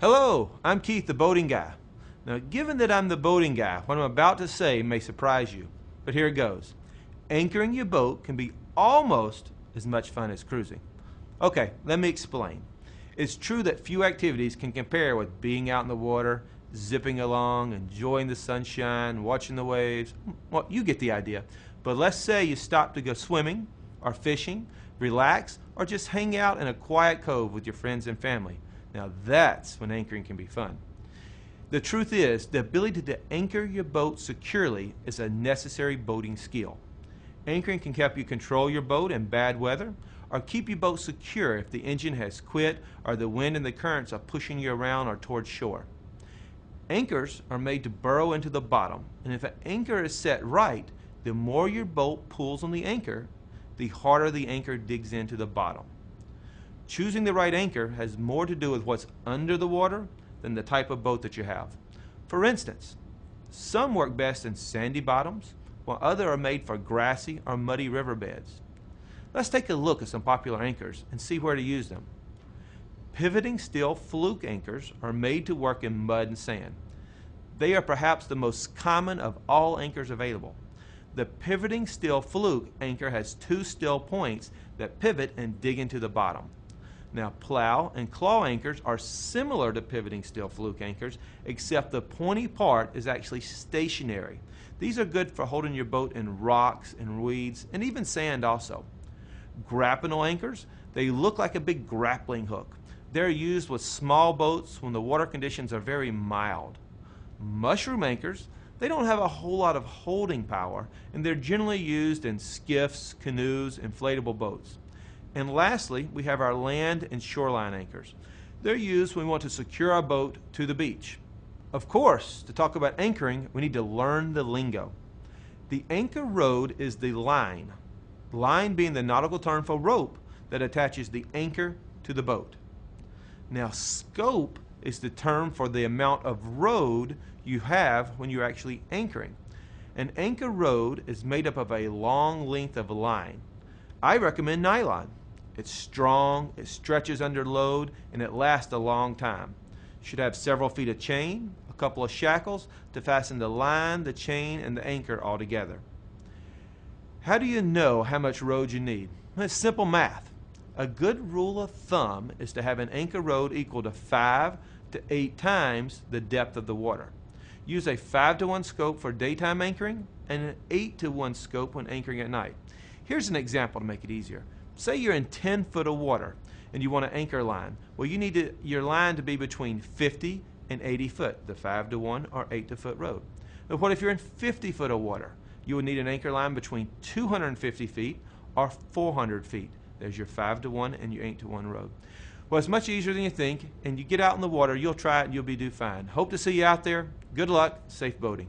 Hello, I'm Keith, the boating guy. Now, given that I'm the boating guy, what I'm about to say may surprise you, but here it goes. Anchoring your boat can be almost as much fun as cruising. Okay, let me explain. It's true that few activities can compare with being out in the water, zipping along, enjoying the sunshine, watching the waves. Well, you get the idea. But let's say you stop to go swimming or fishing, relax, or just hang out in a quiet cove with your friends and family. Now that's when anchoring can be fun. The truth is, the ability to anchor your boat securely is a necessary boating skill. Anchoring can help you control your boat in bad weather or keep your boat secure if the engine has quit or the wind and the currents are pushing you around or towards shore. Anchors are made to burrow into the bottom, and if an anchor is set right, the more your boat pulls on the anchor, the harder the anchor digs into the bottom. Choosing the right anchor has more to do with what's under the water than the type of boat that you have. For instance, some work best in sandy bottoms, while others are made for grassy or muddy riverbeds. Let's take a look at some popular anchors and see where to use them. Pivoting steel fluke anchors are made to work in mud and sand. They are perhaps the most common of all anchors available. The pivoting steel fluke anchor has two steel points that pivot and dig into the bottom. Now, plow and claw anchors are similar to pivoting steel fluke anchors, except the pointy part is actually stationary. These are good for holding your boat in rocks and weeds and even sand also. Grapnel anchors, they look like a big grappling hook. They're used with small boats when the water conditions are very mild. Mushroom anchors, they don't have a whole lot of holding power, and they're generally used in skiffs, canoes, inflatable boats. And lastly, we have our land and shoreline anchors. They're used when we want to secure our boat to the beach. Of course, to talk about anchoring, we need to learn the lingo. The anchor rode is the line being the nautical term for rope that attaches the anchor to the boat. Now, scope is the term for the amount of rode you have when you're actually anchoring. An anchor rode is made up of a long length of line. I recommend nylon. It's strong, it stretches under load, and it lasts a long time. You should have several feet of chain, a couple of shackles to fasten the line, the chain, and the anchor all together. How do you know how much rode you need? Well, it's simple math. A good rule of thumb is to have an anchor rode equal to 5 to 8 times the depth of the water. Use a 5-to-1 scope for daytime anchoring and an 8-to-1 scope when anchoring at night. Here's an example to make it easier. Say you're in 10 foot of water and you want an anchor line. Well, you need your line to be between 50 and 80 foot, the 5-to-1 or 8-to-foot rode. But what if you're in 50 foot of water? You would need an anchor line between 250 feet or 400 feet. There's your 5-to-1 and your 8-to-1 rode. Well, it's much easier than you think, and you get out in the water, you'll try it and you'll be do fine. Hope to see you out there. Good luck, safe boating.